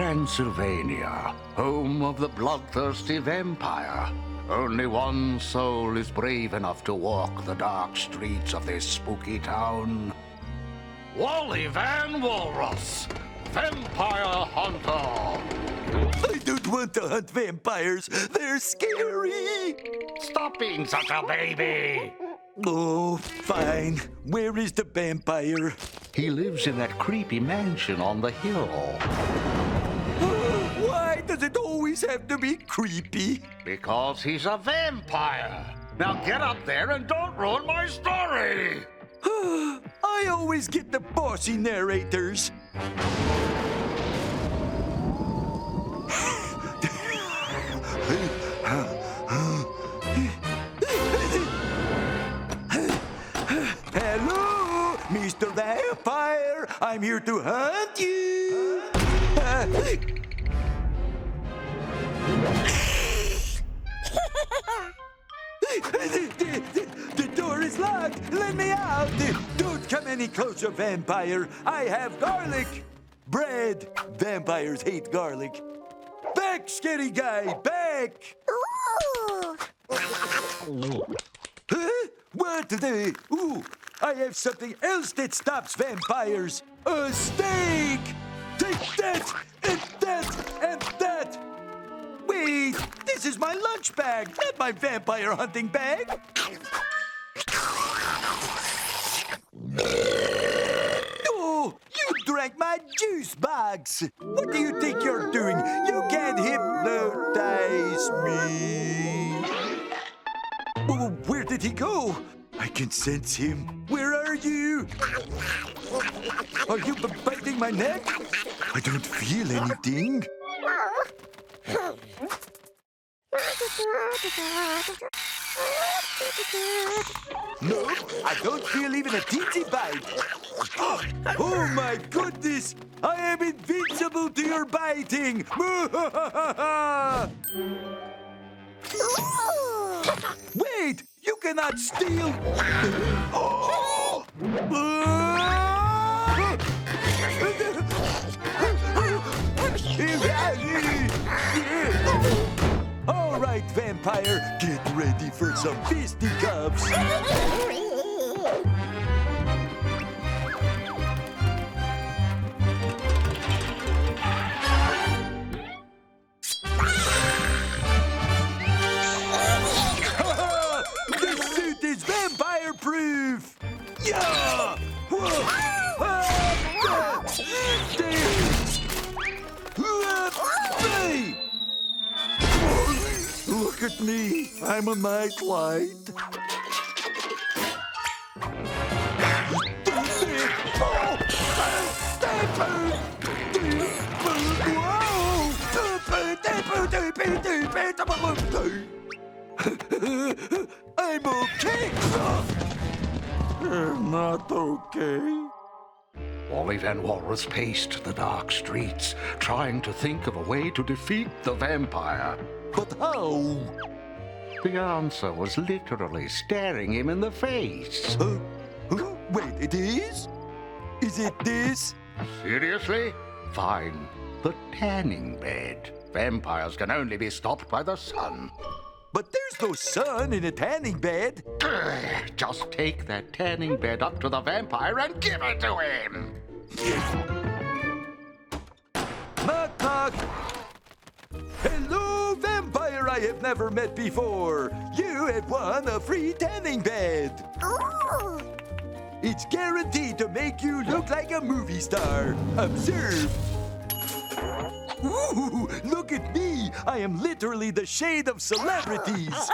Transylvania, home of the bloodthirsty vampire. Only one soul is brave enough to walk the dark streets of this spooky town. Wally Van Walrus, Vampire Hunter. I don't want to hunt vampires. They're scary. Stop being such a baby. Oh, fine. Where is the vampire? He lives in that creepy mansion on the hill. Why does it always have to be creepy? Because he's a vampire. Now get up there and don't ruin my story. I always get the bossy narrators. Hello, Mr. Vampire. I'm here to hunt you. The door is locked. Let me out. Don't come any closer, vampire. I have garlic. Bread. Vampires hate garlic. Back, scary guy. Back. Huh? What the? Ooh, I have something else that stops vampires. A steak. Take that, and that, and that. Wait, this is my lunch bag, not my vampire hunting bag. Oh, you drank my juice box. What do you think you're doing? You can't hypnotize me. Oh, where did he go? I can sense him. Where are you? Are you biting my neck? I don't feel anything. No, I don't feel even a teensy bite. Oh my goodness! I am invincible to your biting! Wait! You cannot steal! All right, vampire, get ready for some fisticuffs. The suit is vampire-proof. Yeah! Look at me. I'm a nightlight. I'm okay. You're not okay. Wally Van Walrus paced the dark streets, trying to think of a way to defeat the vampire. But how? The answer was literally staring him in the face. Wait, it is? Is it this? Seriously? Fine. The tanning bed. Vampires can only be stopped by the sun. But there's no sun in a tanning bed. Just take that tanning bed up to the vampire and give it to him. Knock, knock. Hello, vampire I have never met before. You have won a free tanning bed. Ooh. It's guaranteed to make you look like a movie star. Observe. Ooh, look at me. I am literally the shade of celebrities.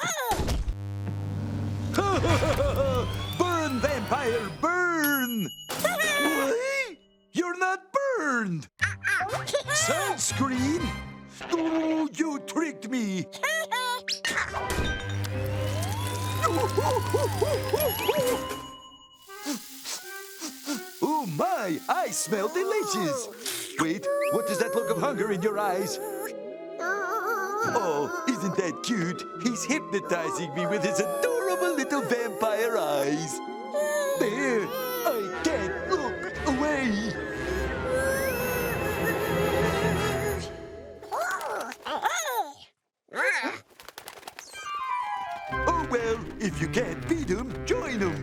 Burn, vampire, burn. What? You're not burned. Sunscreen? Oh, you tricked me. Oh my, I smell delicious. Wait, what is that look of hunger in your eyes? Oh, isn't that cute? He's hypnotizing me with his adorable little vampire eyes. There, I can't look away. Well, if you can't feed them, join them.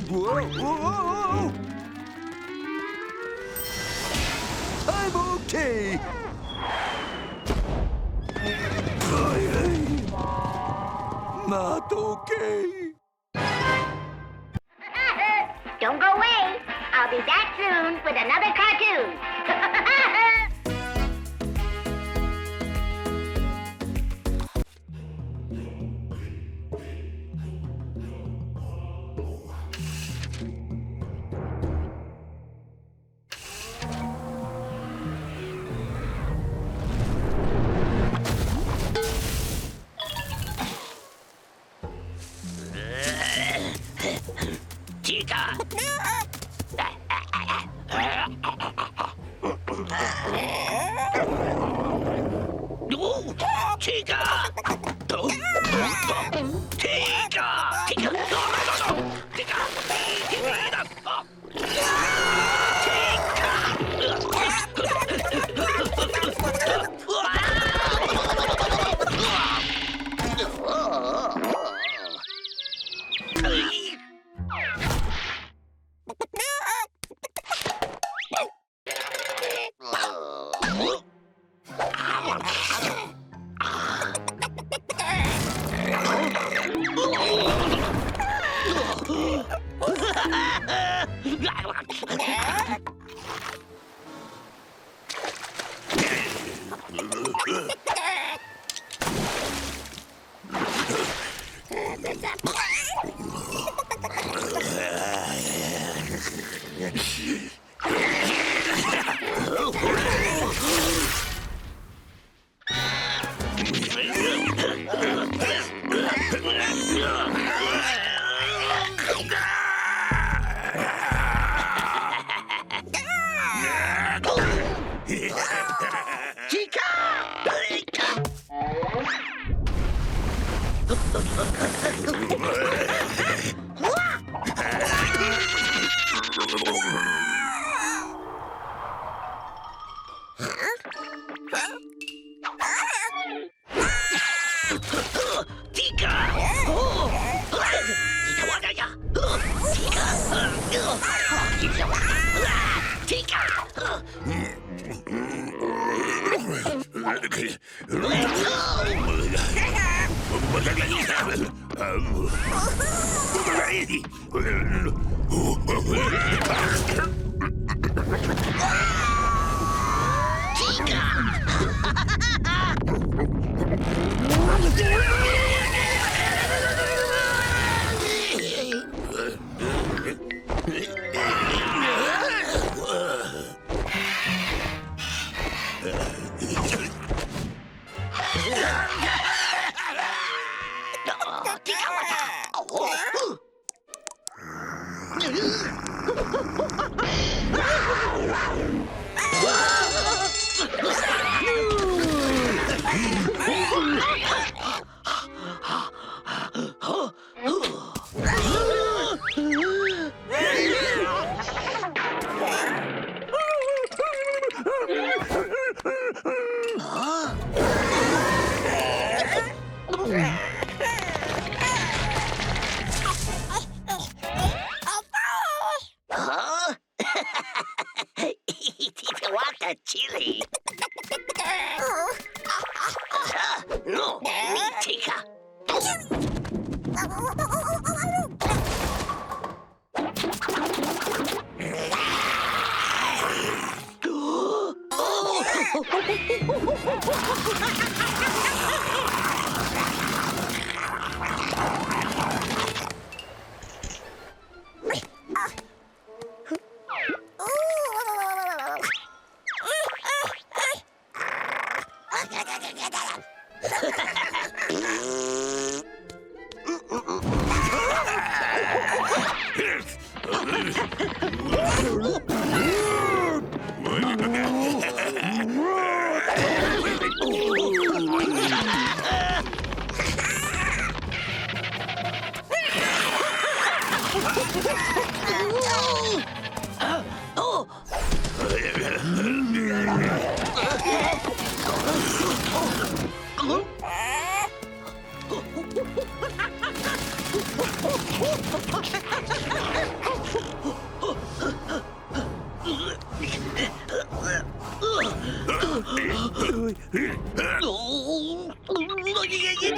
Whoa, whoa. I'm okay. Not okay. Don't go away. I'll be back soon with another cartoon. Chica! Chica! Chili. No, me Chica.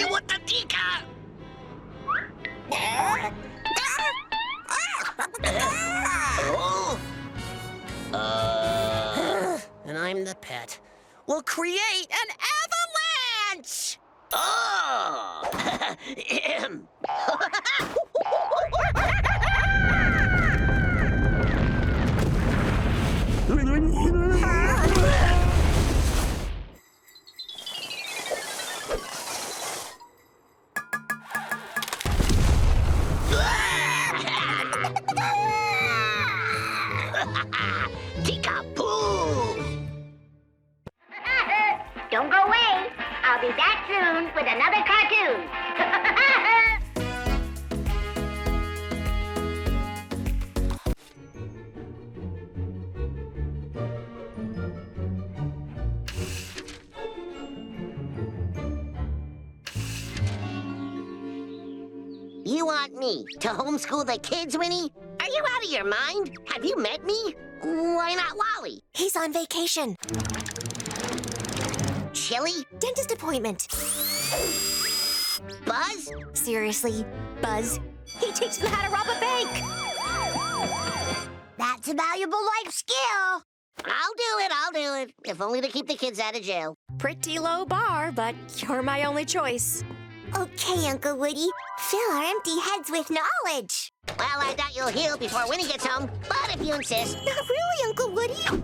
What the Chica? And I'm the pet. We'll create an avalanche! Oh! Chica, boo! Don't go away. I'll be back soon with another cartoon. You want me to homeschool the kids, Winnie? Are you out of your mind? Have you met me? Why not Wally? He's on vacation. Chili? Dentist appointment. Buzz? Seriously, Buzz. He teaches them how to rob a bank. That's a valuable life skill. I'll do it. If only to keep the kids out of jail. Pretty low bar, but you're my only choice. Okay, Uncle Woody. Fill our empty heads with knowledge. Well, I doubt you'll heal before Winnie gets home, but if you insist. Not really, Uncle Woody.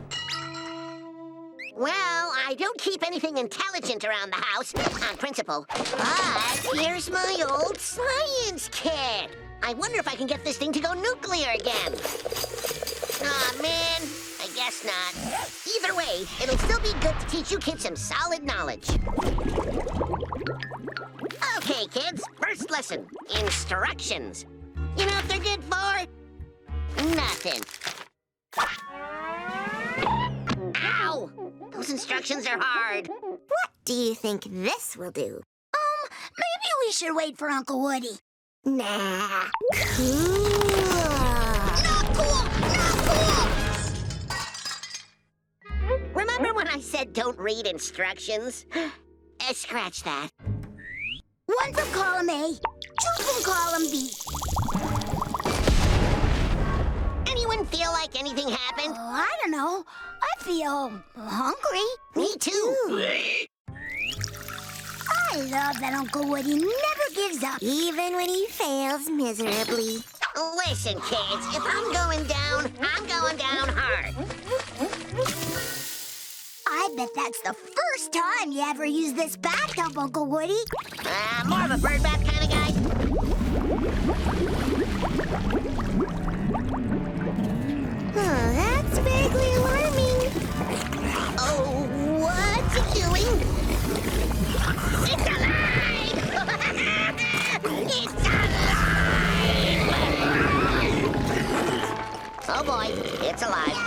Well, I don't keep anything intelligent around the house, on principle. But here's my old science kit. I wonder if I can get this thing to go nuclear again. Aw, man, I guess not. Either way, it'll still be good to teach you kids some solid knowledge. Okay, kids, first lesson, instructions. You know what they're good for? Nothing. Ow! Those instructions are hard. What do you think this will do? Maybe we should wait for Uncle Woody. Nah. Cool. Not cool! Not cool! Remember when I said don't read instructions? Scratch that. One from column A, two from column B. Anyone feel like anything happened? Oh, I don't know. I feel hungry. Me too. I love that Uncle Woody never gives up. Even when he fails miserably. Listen, kids, if I'm going down hard. I bet that's the first time you ever used this bathtub, Uncle Woody. More of a bird bath kind of guy. Oh, that's vaguely alarming. Oh, what's it doing? It's alive! It's alive! Oh boy, it's alive.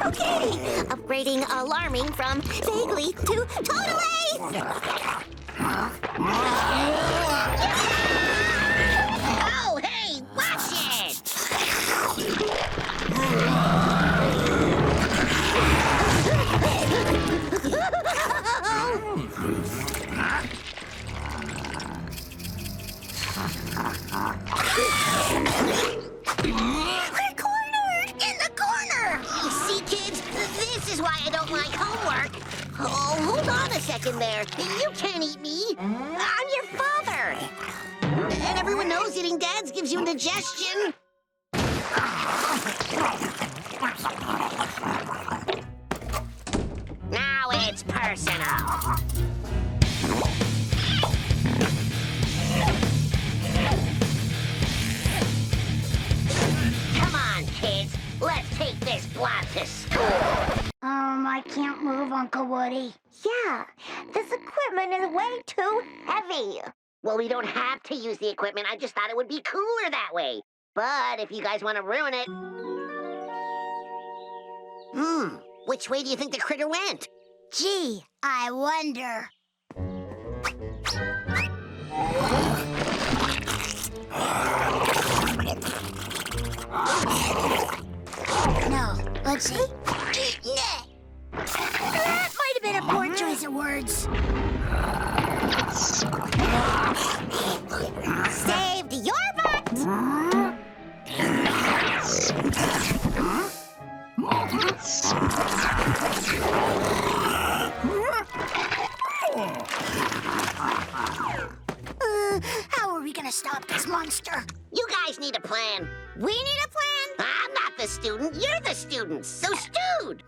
Okay, upgrading alarming from vaguely to totally. Oh, hey, watch it! We're cornered in the corner. You see, kids, this is why I don't like homework. Oh, hold on a second there. You can't eat me. I'm your father. And everyone knows eating dads gives you indigestion. Now it's personal. Come on, kids. Let's take this block to school. I can't move, Uncle Woody. Yeah, this equipment is way too heavy. Well, we don't have to use the equipment. I just thought it would be cooler that way. But if you guys want to ruin it... Which way do you think the critter went? Gee, I wonder. No, let's see. That might have been a poor choice of words. Saved your butt! How are we gonna stop this monster? You guys need a plan. We need a plan? I'm not the student. You're the student. So stewed.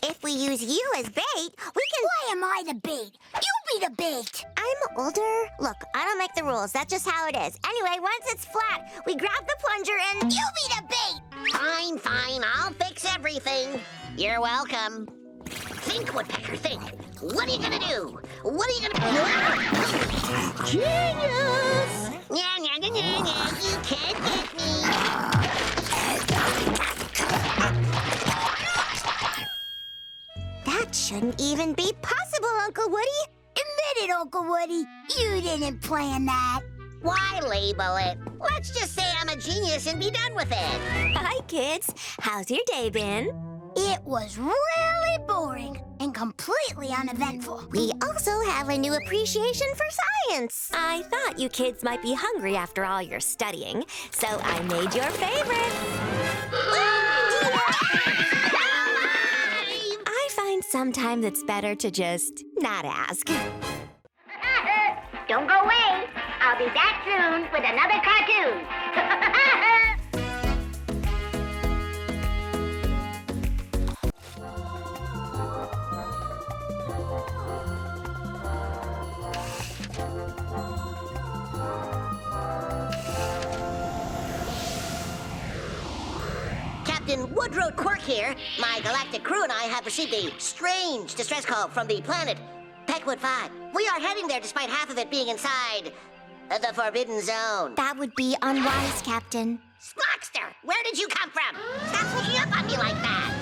If we use you as bait, we can... Why am I the bait? You be the bait. I'm older. Look, I don't make the rules. That's just how it is. Anyway, once it's flat, we grab the plunger and... You be the bait. Fine, fine. I'll fix everything. You're welcome. Think, Woodpecker, think. What are you gonna do? What are you gonna do? Genius! Nya, nya, nya, nya, nya. You can't get me. That shouldn't even be possible, Uncle Woody. Admit it, Uncle Woody. You didn't plan that. Why label it? Let's just say I'm a genius and be done with it. Hi, kids. How's your day been? It was really boring and completely uneventful. We also have a new appreciation for science. I thought you kids might be hungry after all your studying, so I made your favorite. I find sometimes it's better to just not ask. Don't go away. I'll be back soon with another cartoon. Captain Woodrow Quirk here. My galactic crew and I have received a strange distress call from the planet Peckwood 5. We are heading there despite half of it being inside the Forbidden Zone. That would be unwise, Captain. Spockster, where did you come from? Stop sneaking up on me like that.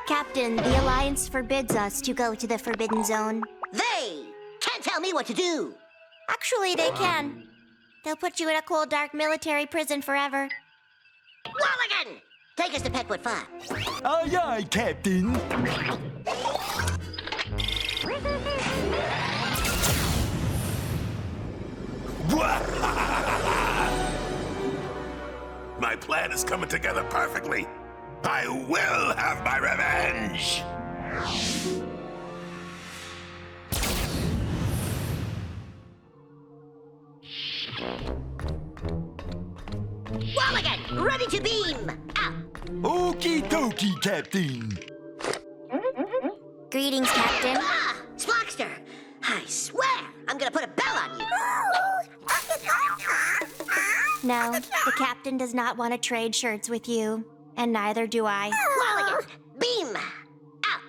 Captain, the Alliance forbids us to go to the Forbidden Zone. They can't tell me what to do. Actually, they can. They'll put you in a cold, dark military prison forever. Walligan, take us to Peckwood 5. Aye, aye, Captain. My plan is coming together perfectly. I will have my revenge. Walligan, ready to beam. Out. Okie dokie, Captain. Greetings, Captain. Ah, Spockster, I swear I'm gonna put a bell on you. No, the Captain does not want to trade shirts with you, and neither do I. Walligan, beam. Out.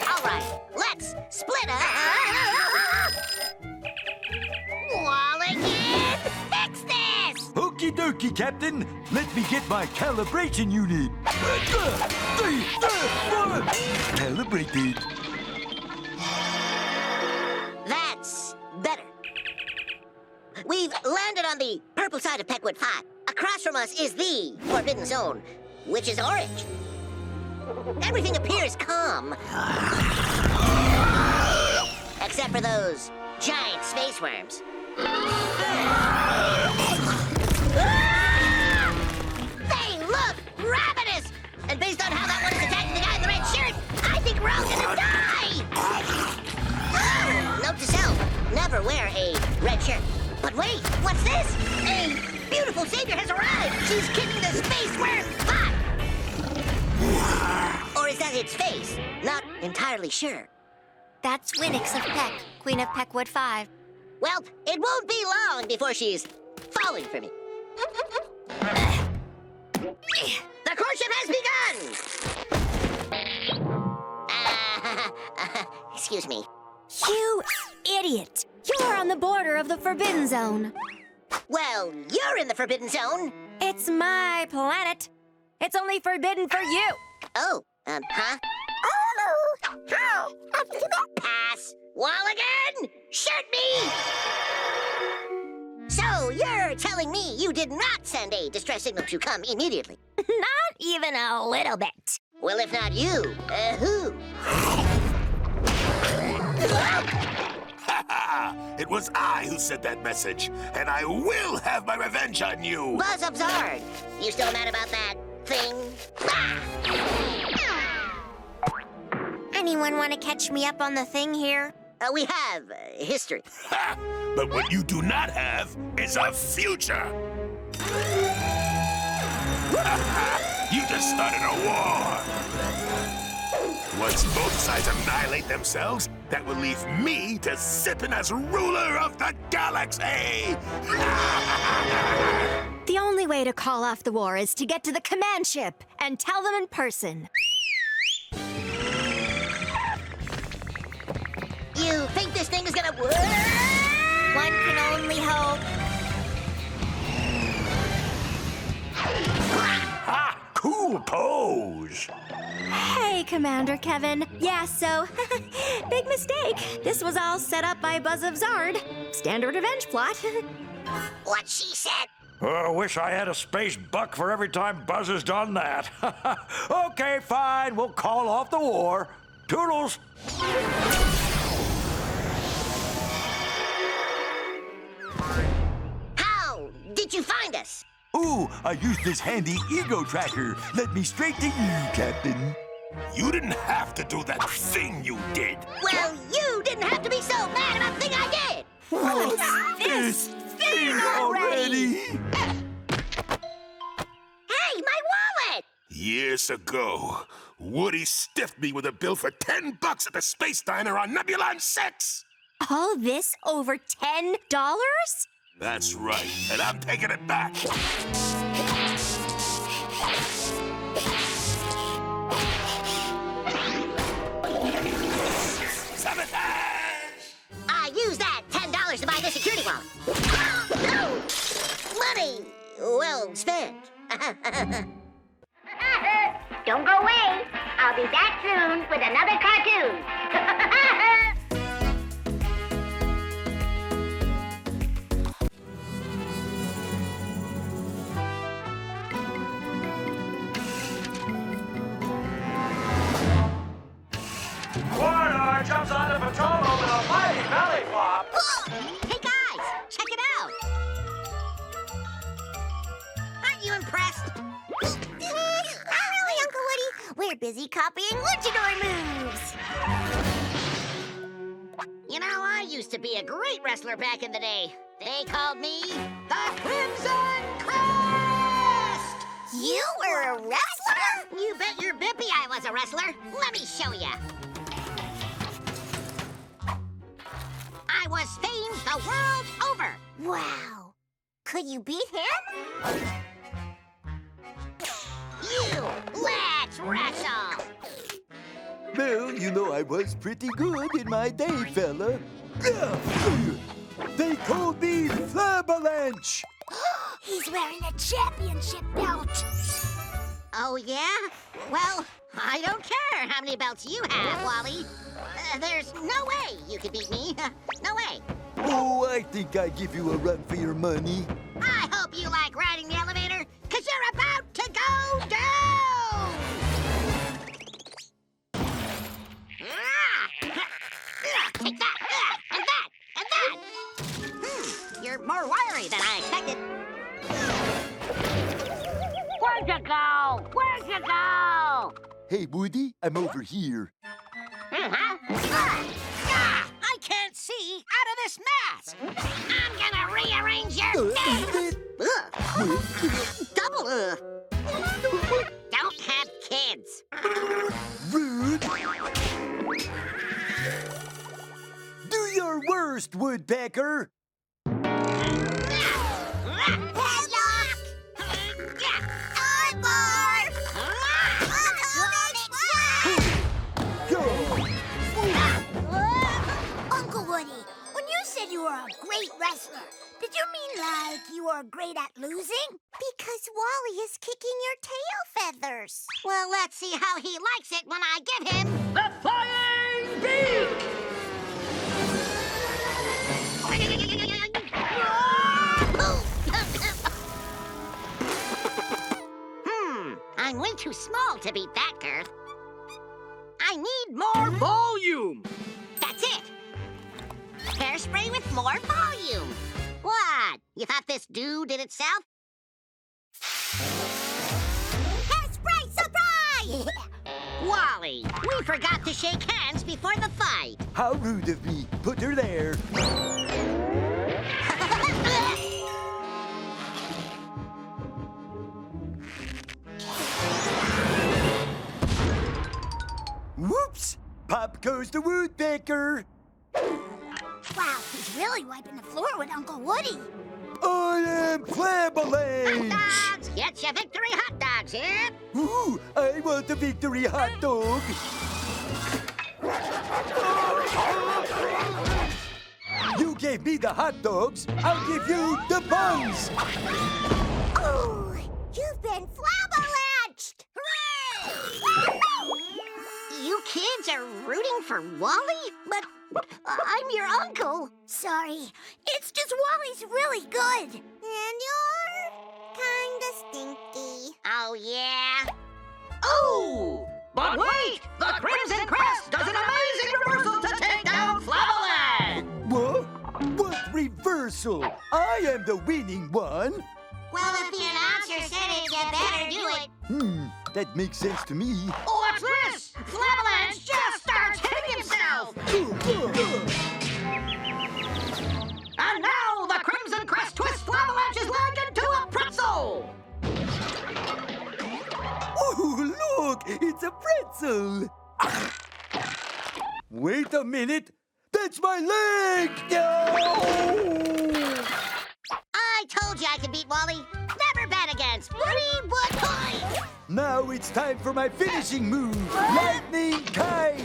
All right, let's split up. Walligan, fix this. Okie dokie, Captain. Let me get my calibration unit. Calibrated. That's better. We've landed on the purple side of Peckwood 5. Across from us is the Forbidden Zone, which is orange. Everything appears calm. Except for those giant space worms. They look ravenous! And based on how that one is attacking the guy in the red shirt, I think we're all gonna die! Note to self, never wear a red shirt. But wait, what's this? A beautiful savior has arrived! She's kicking the space worm's butt! Or is that its face? Not entirely sure. That's Winnix of Peck, Queen of Peckwood 5. Well, it won't be long before she's falling for me. The courtship has begun! Excuse me. You idiot! You're on the border of the Forbidden Zone. Well, you're in the Forbidden Zone. It's my planet. It's only forbidden for you. Oh, huh? Oh, how? Pass. Walligan, shoot me! So, you're telling me you did not send a distress signal to come immediately? Not even a little bit. Well, if not you, who? Ha ha! It was I who sent that message, and I will have my revenge on you! Buzzard, you still mad about that thing? Anyone want to catch me up on the thing here? We have history. Ha! But what you do not have is a future! You just started a war! Once both sides annihilate themselves, that will leave me to sit in as ruler of the galaxy! The only way to call off the war is to get to the command ship and tell them in person. You think this thing is gonna work? One can only hope. Ha! Cool pose! Hey, Commander Kevin. Yeah, so, big mistake. This was all set up by Buzzard. Standard revenge plot. What she said. Oh, wish I had a space buck for every time Buzz has done that. Okay, fine. We'll call off the war. Toodles! How did you find us? Ooh, I used this handy ego tracker. Led me straight to you, Captain. You didn't have to do that thing you did! Well, you didn't have to be so mad about the thing I did. What's this thing already? Hey, my wallet! Years ago, Woody stiffed me with a bill for $10 at the Space Diner on Nebulon 6! All this over $10? That's right, and I'm taking it back. Sabotage! I used that $10 to buy the security wallet. No! Money well spent. Don't go away. I'll be back soon with another cartoon. Warner jumps on the patrol with a mighty belly flop. Hey guys, check it out. Aren't you impressed? Not really, Uncle Woody. We're busy copying luchador moves. You know, I used to be a great wrestler back in the day. They called me the Crimson Crest! You were a wrestler? You bet your bippy I was a wrestler. Let me show ya. I was famed the world over. Wow. Could you beat him? You, let's wrestle. Well, you know I was pretty good in my day, fella. They called me Flabalanche. He's wearing a championship belt. Oh, yeah? Well, I don't care how many belts you have, Wally. There's no way you could beat me. No way. Oh, I think I give you a run for your money. I hope you like riding the elevator, because you're about to go down! Take that, and that, and that! You're more wiry than I expected. Where'd you go? Where'd you go? Hey, Woody, I'm over here. I can't see out of this mask! I'm gonna rearrange your double. Don't have kids. Rude. Do your worst, Woodpecker. Headlock! Armbar! Go. said you were a great wrestler. Did you mean like you were great at losing? Because Wally is kicking your tail feathers. Well, let's see how he likes it when I give him The Flying Beak! I'm way too small to beat that girth. I need more volume. That's it. Hairspray with more volume. What? You thought this do did itself? Hairspray surprise! Wally, we forgot to shake hands before the fight. How rude of me. Put her there. Whoops! Pop goes the Woodpecker. Wow, he's really wiping the floor with Uncle Woody. I am Flabberlange. Hot dogs! Get your victory hot dogs here. Ooh, I want a victory hot dog. You gave me the hot dogs. I'll give you the buns. Ooh, you've been flabberlanched! Hooray! You kids are rooting for Wally? But I'm your uncle. Sorry, it's just Wally's really good. And you're kinda stinky. Oh, yeah? Oh! But wait! The Crimson Crest does an amazing reversal to take down Flabberland! What? What reversal? I am the winning one. Well, if the announcer said it, you better do it. That makes sense to me. What's this? Flabberland just starts hitting himself! And now the Crimson Crest twists Flabberland's leg into a pretzel! Oh, look! It's a pretzel! Wait a minute! That's my leg! No! I told you I could beat Wally. Never bet against Woody Woodpecker. Now it's time for my finishing move, Lightning Kite!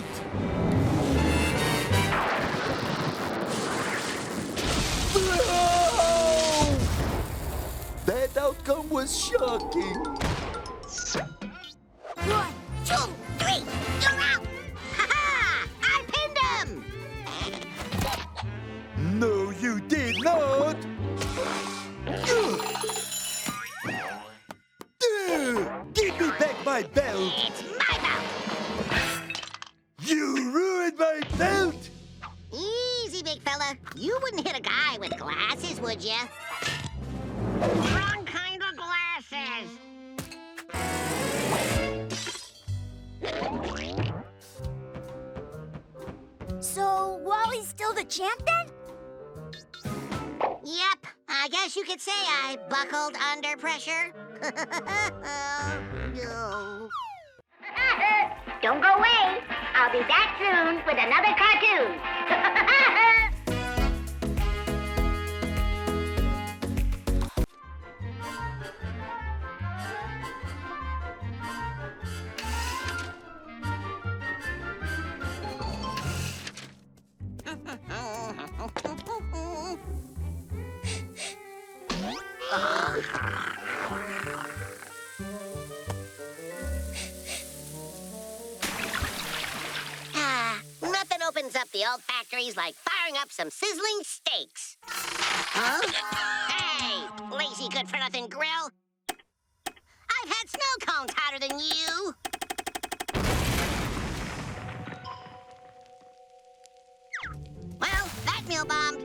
Whoa! That outcome was shocking. 1, 2, 3, you're out! Ha-ha! I pinned him! No, you did not! Give me back my belt! It's my belt! You ruined my belt! Easy, big fella. You wouldn't hit a guy with glasses, would you? Wrong kind of glasses. So, Wally's still the champ then? Yep, I guess you could say I buckled under pressure. No. Don't go away. I'll be back soon with another cartoon. Nothing opens up the old factories like firing up some sizzling steaks. Huh? Hey, lazy good-for-nothing grill. I've had snow cones hotter than you. Well, that meal bombed.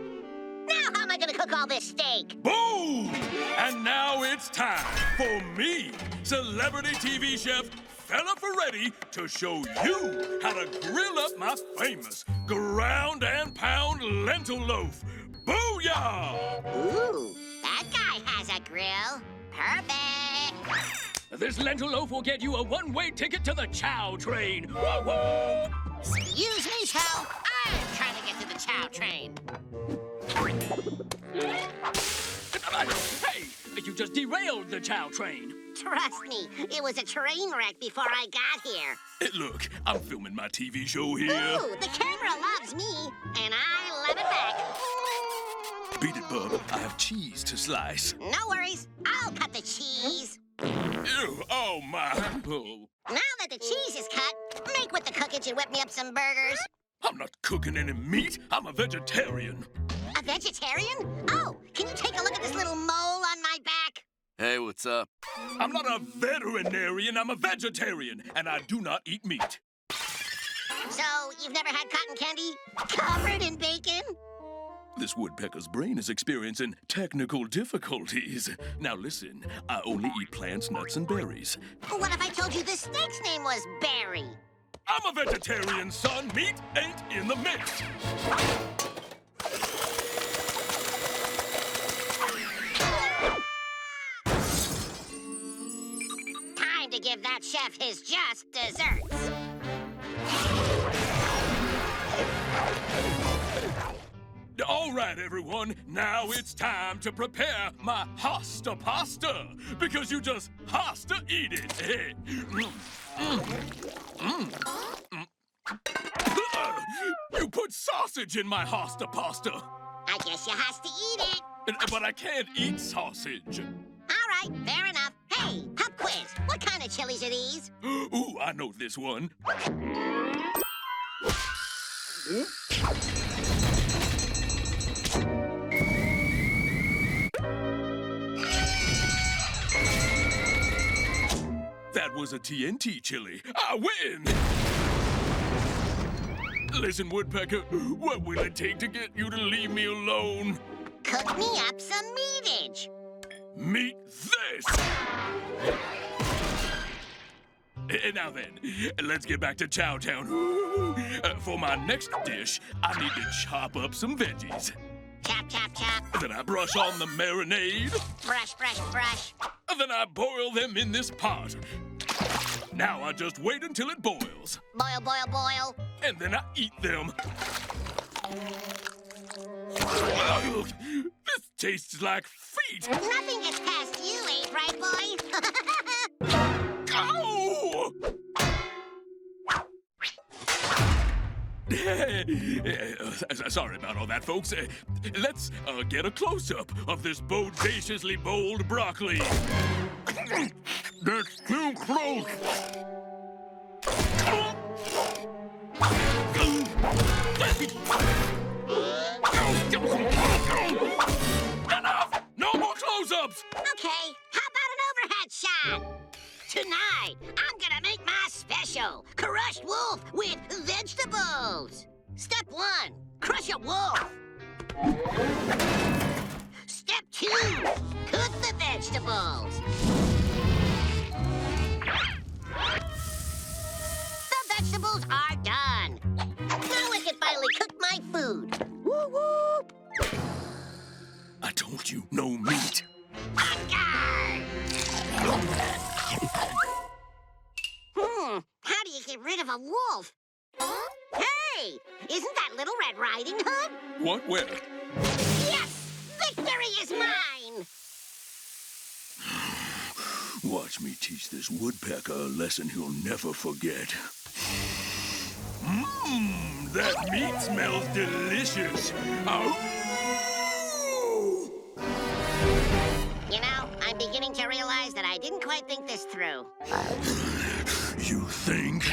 Now how am I going to cook all this steak? Boom! And now it's time for me, celebrity TV chef Fella Ferretti, to show you how to grill up my famous ground and pound lentil loaf. Booyah! Ooh, that guy has a grill. Perfect. This lentil loaf will get you a one-way ticket to the chow train. Whoa, whoa! Excuse me, Chow. I'm trying to get to the chow train. Hey, you just derailed the chow train. Trust me, it was a train wreck before I got here. Hey, look, I'm filming my TV show here. Ooh, the camera loves me, and I love it back. Beat it, bub. I have cheese to slice. No worries. I'll cut the cheese. Ew, oh my. Oh. Now that the cheese is cut, make with the cookage and whip me up some burgers. I'm not cooking any meat. I'm a vegetarian. A vegetarian? Oh, can you take a look at this little mole on my back? Hey, what's up? I'm not a veterinarian. I'm a vegetarian, and I do not eat meat. So, you've never had cotton candy covered in bacon? This woodpecker's brain is experiencing technical difficulties. Now listen, I only eat plants, nuts, and berries. What if I told you this snake's name was Barry? I'm a vegetarian, son. Meat ain't in the mix. Time to give that chef his just desserts. All right, everyone. Now it's time to prepare my hosta pasta, because you just has to eat it. You put sausage in my hosta pasta. I guess you has to eat it. But I can't eat sausage. All right, fair enough. Hey, pop quiz. What kind of chilies are these? Ooh, I know this one. That was a TNT chili. I win! Listen, Woodpecker, what will it take to get you to leave me alone? Cook me up some meatage. Meet this! Now then, let's get back to Chowtown. For my next dish, I need to chop up some veggies. Chop, chop, chop. Then I brush on the marinade. Brush, brush, brush. Then I boil them in this pot. Now I just wait until it boils. Boil, boil, boil. And then I eat them. This tastes like feet. Nothing gets past you, ain't right, boy? Ow! Sorry about all that, folks. Let's get a close-up of this bodaciously bold broccoli. That's too close. Enough! No more close-ups! Okay, how about an overhead shot? Tonight, I'm gonna make my special crushed wolf with vegetables. Step 1, crush a wolf. Step 2, cook the vegetables. The vegetables are done. Now I can finally cook my food. Whoop, whoop. I told you, no meat. How do you get rid of a wolf? Hey, isn't that Little Red Riding Hood? What, where? Yes! Victory is mine! Watch me teach this woodpecker a lesson he'll never forget. That meat smells delicious. You know, I'm beginning to realize that I didn't quite think this through. You think?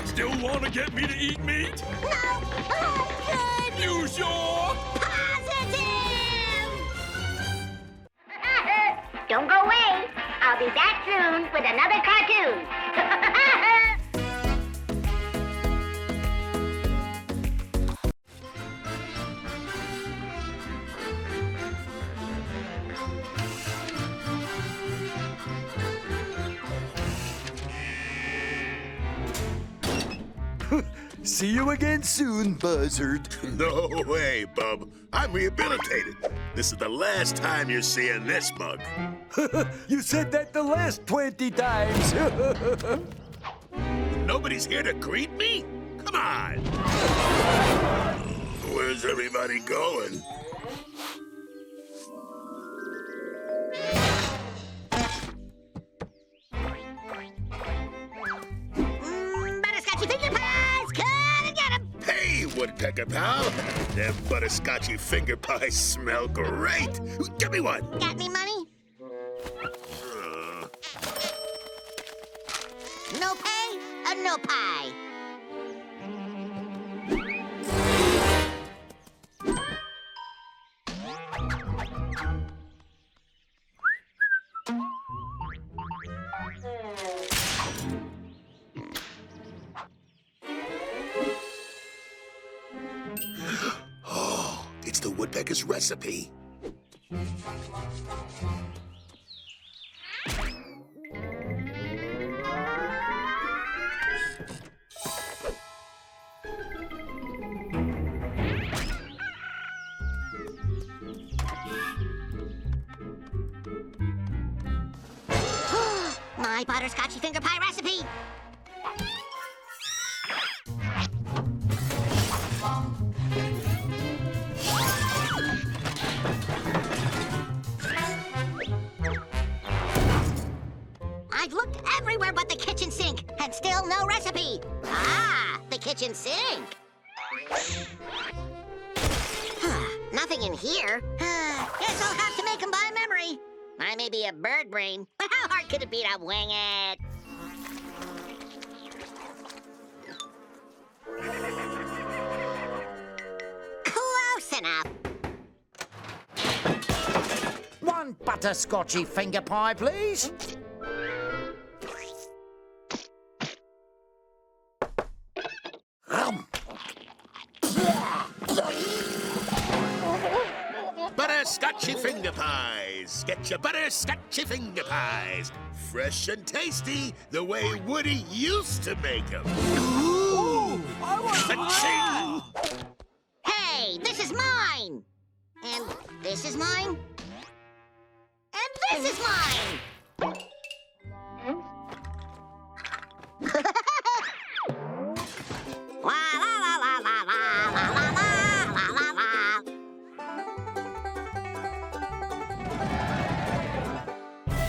Still want to get me to eat meat? No, I'm good! You sure? Positive! Don't go away. I'll be back soon with another cartoon. See you again soon, Buzzard. No way, bub. I'm rehabilitated. This is the last time you're seeing this mug. You said that the last 20 times. Nobody's here to greet me? Come on. Where's everybody going? Butterscotchy finger pies! Come and get 'em! Hey, Woodpecker pal. Them butterscotchy finger pies smell great. Give me one. Got any money? No pay, no pie. Oh, it's the woodpecker's recipe. My butterscotchy finger pie recipe. I've looked everywhere but the kitchen sink, and still no recipe. Ah, the kitchen sink. Nothing in here. Guess I'll have to make them by memory. I may be a bird brain, but how hard could it be to wing it? Close enough. One butterscotchy finger pie, please. Butterscotchy finger pies. Get your butterscotchy finger pies. Fresh and tasty, the way Woody used to make them. Ooh, I want Ka-ching! Hey, this is mine. And this is mine. And this is mine. La la la la la la la la la la la la.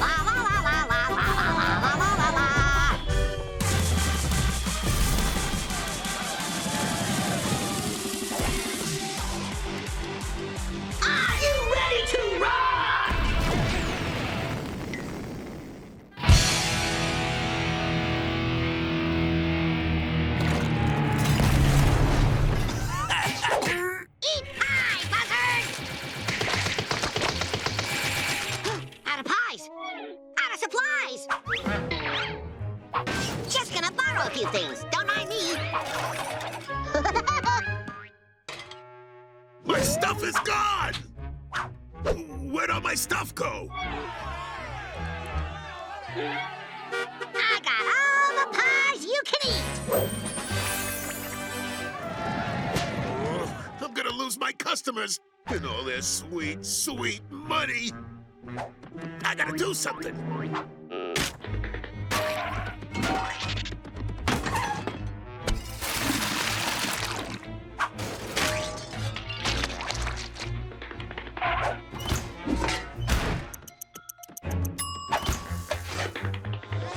La la la la la la la la la la la. Are you ready to rock? Eat pie, Buzzard! Out of pies. Out of supplies. Just gonna borrow a few things. Don't mind me. My stuff is gone! Where'd all my stuff go? I got all the pies you can eat. Oh, I'm gonna lose my customers and all their sweet, sweet money. I gotta do something.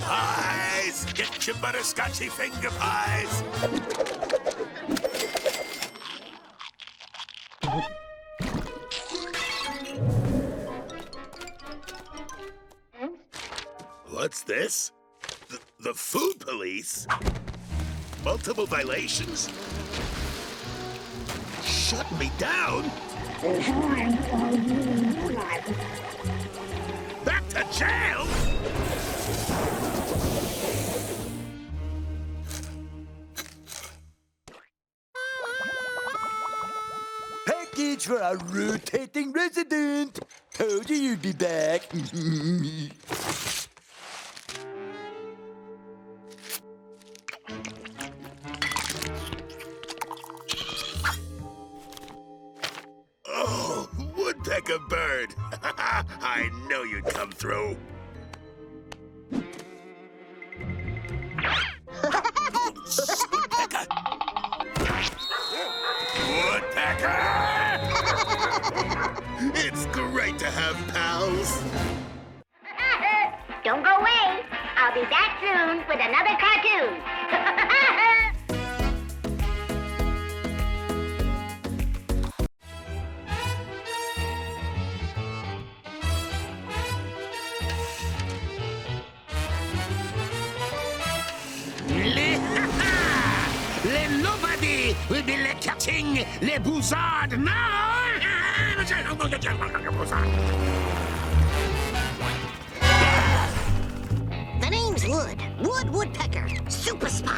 Pies! Get your butterscotchy finger pies! What's this? The food police? Multiple violations? Shut me down? Back to jail? Package for a rotating resident. Told you you'd be back. Oh, Woodpecker bird. I know you'd come through. Woodpecker! Woodpecker! It's great to have pals. Don't go away. I'll be back soon with another cartoon. Everybody will be catching le Buzzard now! The name's Wood. Wood Woodpecker. Super spy.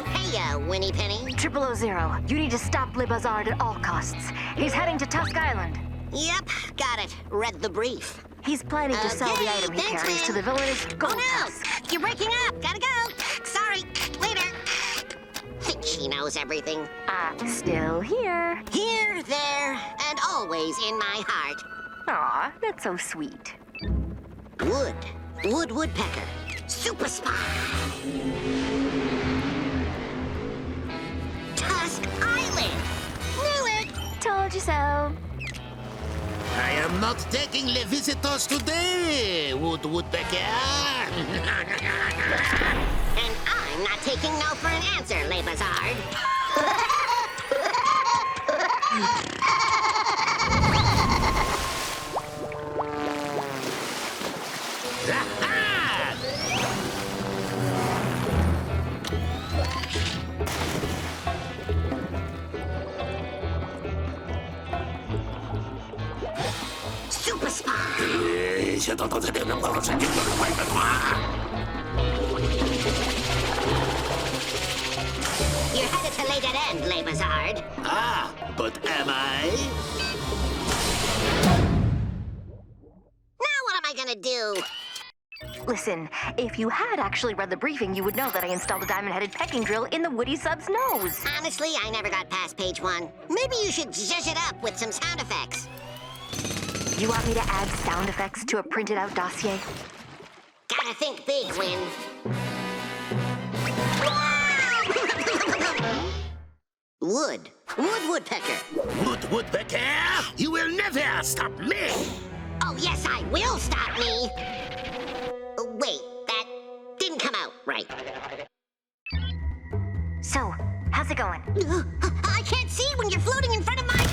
Hey, Winnie Penny. 000. You need to stop Le Buzzard at all costs. He's heading to Tusk Island. Yep, got it. Read the brief. He's planning to sell the item he thanks, carries man. to the villainous gold Oh, no! Tusk. You're breaking up. Gotta go. Sorry. Later. Think she knows everything. Still here. Here, there, and always in my heart. Aw, that's so sweet. Wood Woodpecker. Super spy. Tusk Island. Knew it. Told you so. I am not taking le visitors today, Woodpecker. And I'm not taking no for an answer, Le Buzzard. Super spy. You're headed to lay dead end, Le Buzzard. Ah, but am I? Now what am I gonna do? Listen, if you had actually read the briefing, you would know that I installed a diamond-headed pecking drill in the Woody sub's nose. Honestly, I never got past page 1. Maybe you should zhuzh it up with some sound effects. You want me to add sound effects to a printed-out dossier? Gotta think big, Win. Woodpecker. Woodpecker, you will never stop me. Oh, yes, I will stop me. Wait, that didn't come out right. So, how's it going? I can't see when you're floating in front of my...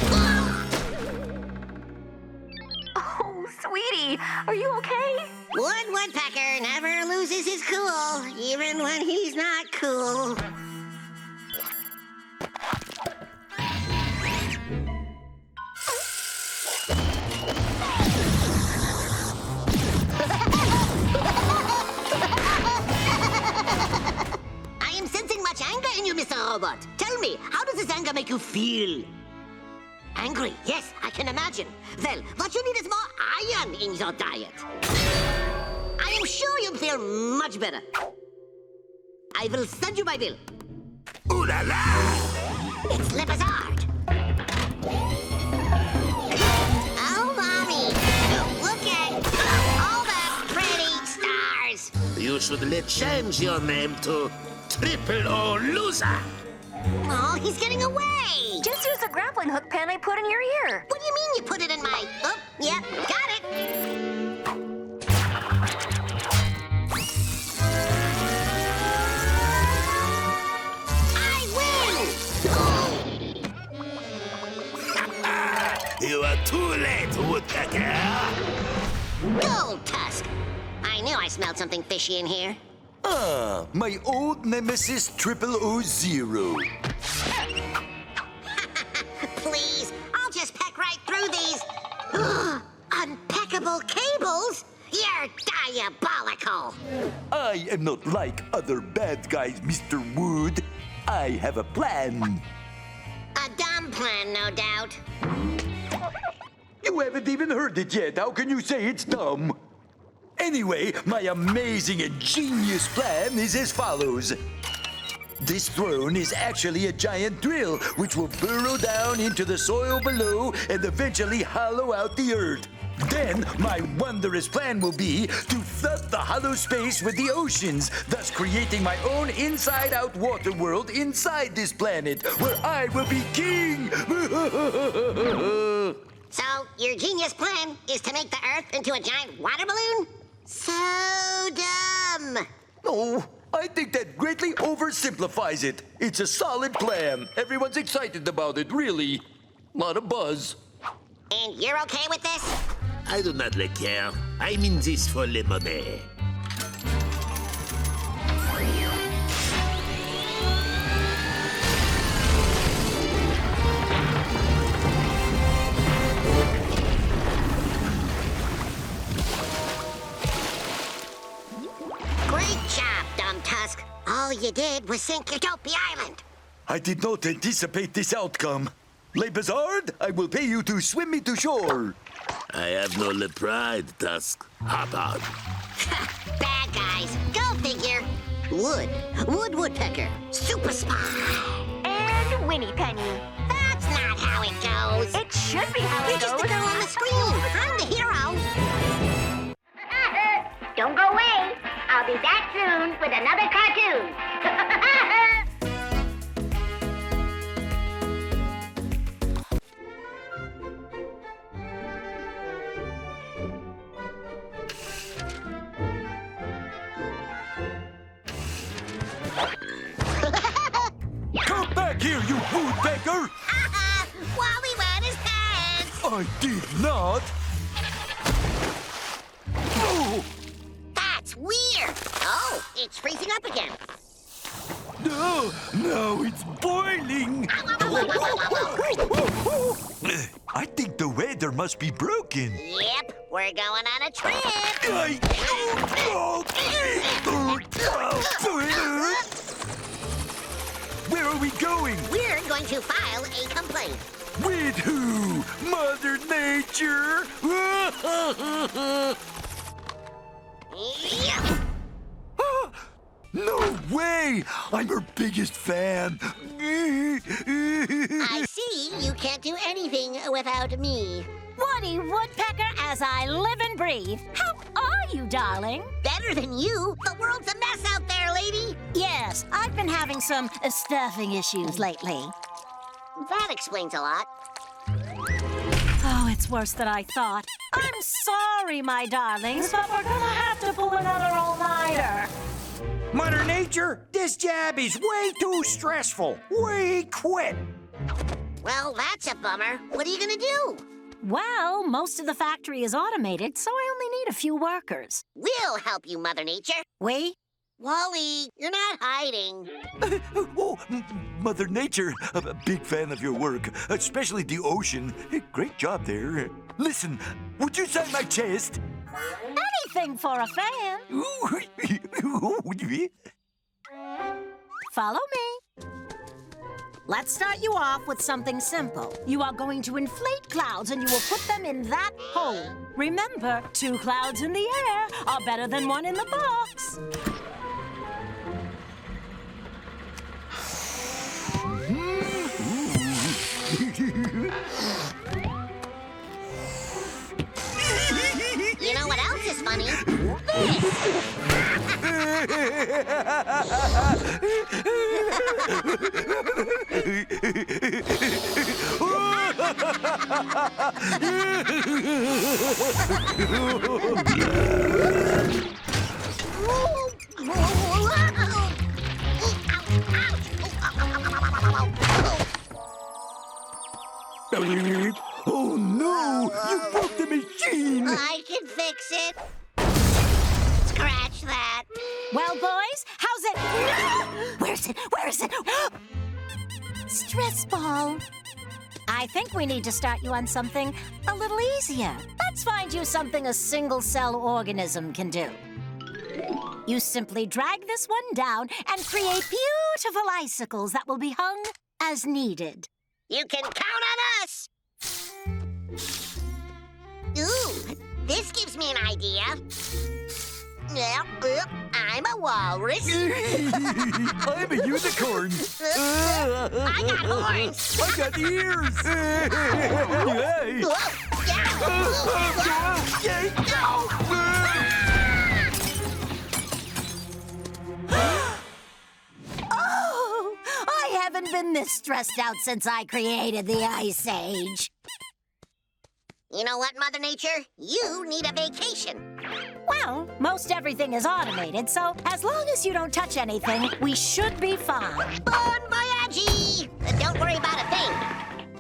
Oh, sweetie, are you okay? Woodpecker never loses his cool, even when he's not cool. I am sensing much anger in you, Mr. Robot. Tell me, how does this anger make you feel? Angry, yes, I can imagine. Well, what you need is more iron in your diet. I am sure you'll feel much better. I will send you my bill. Ooh la la! It's Le Buzzard. Oh, Mommy, look at all the pretty stars. You should change your name to Triple O Loser. Oh, he's getting away. Just use the grappling hook pen I put in your ear. What do you mean you put it in my... Oh, yeah, got it. I win! You are too late, Woodpecker. Gold Tusk. I knew I smelled something fishy in here. Ah, my old nemesis 000. Please, I'll just peck right through these unpeckable cables. You're diabolical. I am not like other bad guys, Mr. Wood. I have a plan. A dumb plan, no doubt. You haven't even heard it yet. How can you say it's dumb? Anyway, my amazing and genius plan is as follows. This throne is actually a giant drill which will burrow down into the soil below and eventually hollow out the earth. Then, my wondrous plan will be to flood the hollow space with the oceans, thus creating my own inside-out water world inside this planet, where I will be king! So, your genius plan is to make the Earth into a giant water balloon? So dumb. No, I think that greatly oversimplifies it. It's a solid plan. Everyone's excited about it, really. Lot of buzz. And you're okay with this? I do not care. I'm in this for le money. you did was sink Utopia Island. I did not anticipate this outcome. Le Buzzard, I will pay you to swim me to shore. I have no pride, Tusk. Hop on. Bad guys. Go figure. Woody Woodpecker. Super spy. And Winnie Penny. That's not how it goes. It should be how You're it just goes. the girl on the screen. I'm the hero. Don't go away. I'll be back soon with another cartoon. Come back here, you woodpecker! Wally wet his pants. I did not. Oh, That's weird. Oh, it's freezing up again. no, now it's boiling. I think the weather must be broken. Yep, we're going on a trip. Where are we going? We're going to file a complaint. With who? Mother Nature? Yep. No way! I'm her biggest fan. I see you can't do anything without me. Woody Woodpecker as I live and breathe. How are you, darling? Better than you. The world's a mess out there, lady. Yes, I've been having some stuffing issues lately. That explains a lot. Oh, it's worse than I thought. I'm sorry, my darlings, but we're gonna have to pull another all-nighter. Mother Nature, this job is way too stressful. We quit. Well, that's a bummer. What are you gonna do? Well, most of the factory is automated, so I only need a few workers. We'll help you, Mother Nature. We? Wally, you're not hiding. Oh, Mother Nature, I'm a big fan of your work, especially the ocean. Great job there. Listen, would you sign my chest? Anything for a fan. Follow me. Let's start you off with something simple. You are going to inflate clouds and you will put them in that hole. Remember, 2 clouds in the air are better than 1 in the box. You know what else is funny? Oh no! You broke the machine! I can fix it. Scratch that. Well, boys, how's it? Where is it? Where is it? Stress ball. I think we need to start you on something a little easier. Let's find you something a single-cell organism can do. You simply drag this one down and create beautiful icicles that will be hung as needed. You can count on us. Ooh, this gives me an idea. I'm a walrus. I'm a unicorn. I got horns. I got ears. Yay. Oh, I haven't been this stressed out since I created the Ice Age. You know what, Mother Nature? You need a vacation. Well, most everything is automated, so as long as you don't touch anything, we should be fine. Bon voyage! Don't worry about a thing.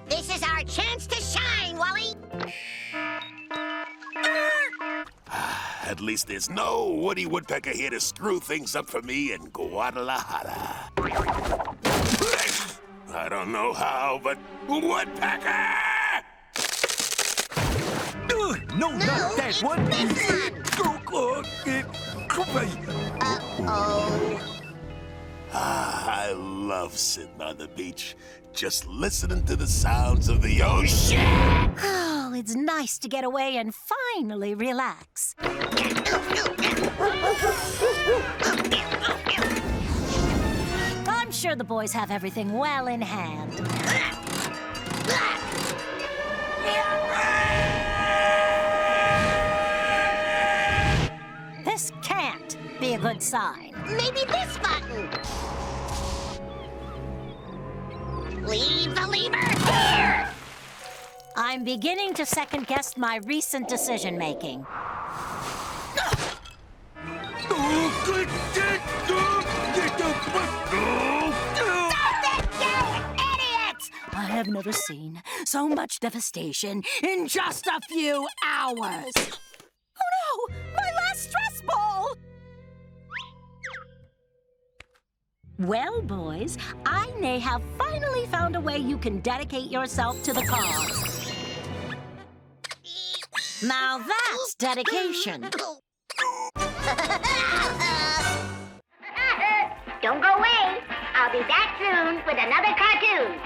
This is our chance to shine, Wally. At least there's no Woody Woodpecker here to screw things up for me in Guadalajara. I don't know how, but Woodpecker! No, not that one. This one. Uh-oh. I love sitting on the beach, just listening to the sounds of the ocean. Oh, it's nice to get away and finally relax. I'm sure the boys have everything well in hand. This can't be a good sign. Maybe this button. Leave the lever here! I'm beginning to second-guess my recent decision-making. I have never seen so much devastation in just a few hours. Oh no! My last stress ball! Well, boys, I may have finally found a way you can dedicate yourself to the cause. Now that's dedication. Don't go away. I'll be back soon with another cartoon.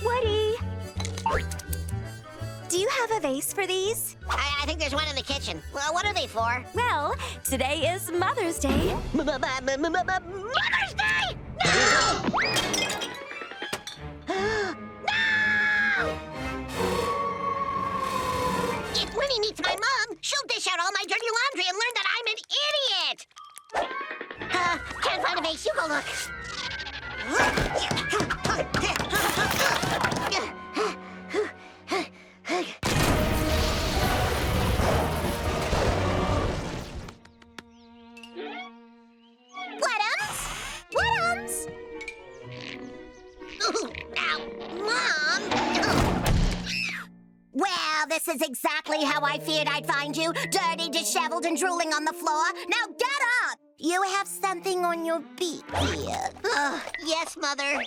Woody! Do you have a vase for these? I think there's one in the kitchen. Well, what are they for? Well, today is Mother's Day. Mother's Day? No! No! If Winnie meets my mom, she'll dish out all my dirty laundry and learn that I'm an idiot. Can't find a vase. You go look. Well, this is exactly how I feared I'd find you. Dirty, disheveled, and drooling on the floor. Now get up! You have something on your beak here. Yes, Mother.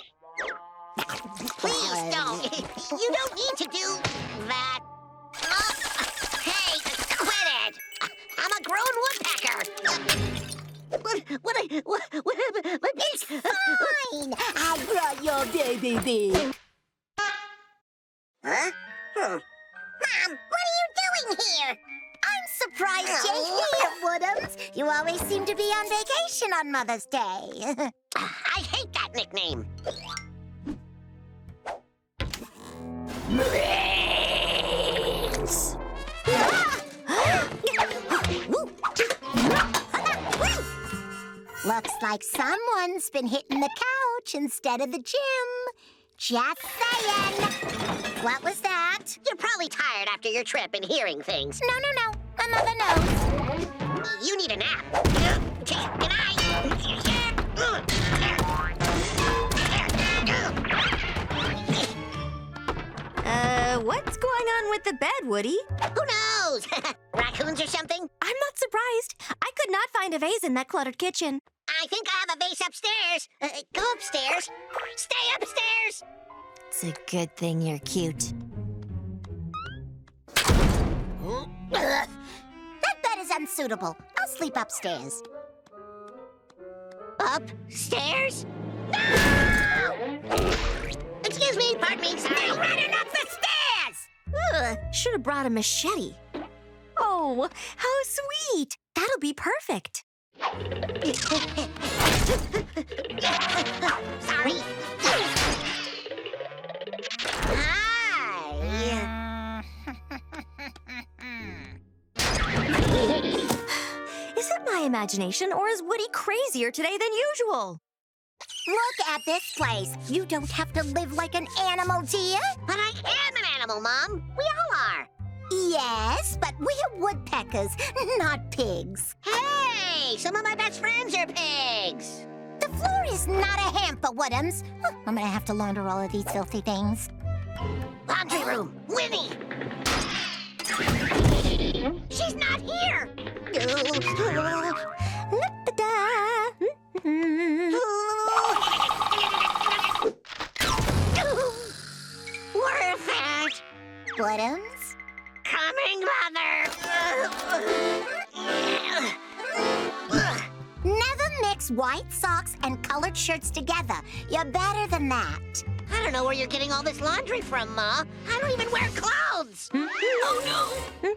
Please don't. You don't need to do that. Hey, quit it. I'm a grown woodpecker. What happened? My beak. It's fine. I brought your baby beak. Huh? Mom, what are you doing here? I'm surprised you're here, Woodums. You always seem to be on vacation on Mother's Day. I hate that nickname. Looks like someone's been hitting the couch instead of the gym. Just saying. What was that? You're probably tired after your trip and hearing things. No. Another nose. You need a nap. Good night. What's going on with the bed, Woody? Who knows? Raccoons or something? I'm not surprised. I could not find a vase in that cluttered kitchen. I think I have a vase upstairs. Go upstairs. Stay upstairs. It's a good thing you're cute. That bed is unsuitable. I'll sleep upstairs. Upstairs? No! Excuse me, pardon me, sorry. You're running up the stairs! Should have brought a machete. Oh, how sweet. That'll be perfect. Sorry. Is it my imagination, or is Woody crazier today than usual? Look at this place. You don't have to live like an animal, dear. But I am an animal, Mom. We all are. Yes, but we're woodpeckers, not pigs. Hey, some of my best friends are pigs. The floor is not a hamper, Woodums. I'm gonna have to launder all of these filthy things. Laundry room, Winnie. She's not here. La-da-da. Woodums? Coming, Mother! Never mix white socks and colored shirts together. You're better than that. I don't know where you're getting all this laundry from, Ma. I don't even wear clothes. Oh, no.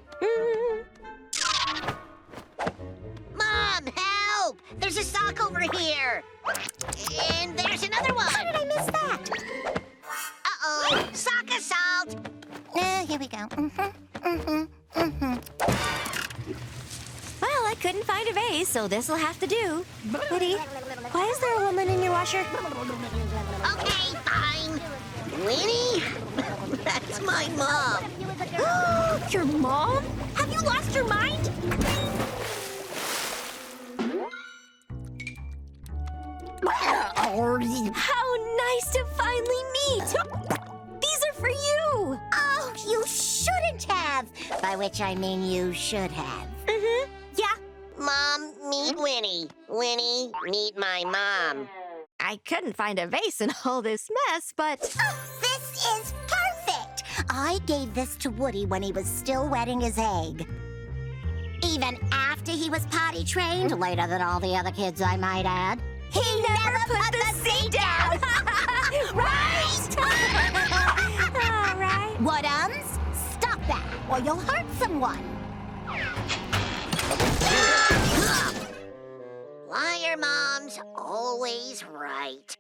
Mom, help! There's a sock over here. And there's another one. How did I miss that? Uh-oh, sock assault. Here we go. Well, I couldn't find a vase, so this'll have to do. Woody, why is there a woman in your washer? Okay, fine. Winnie? That's my mom. Your mom? Have you lost your mind? How nice to finally meet! These are for you! Oh, you shouldn't have. By which I mean you should have. Mm-hmm. Yeah. Mom, meet Winnie. Winnie, meet my mom. I couldn't find a vase in all this mess, but... Oh, this is perfect. I gave this to Woody when he was still wetting his egg. Even after he was potty trained, later than all the other kids, I might add. He never put the seat down. Right? All right. Woodums, stop that, or you'll hurt someone. Liar mom's always right.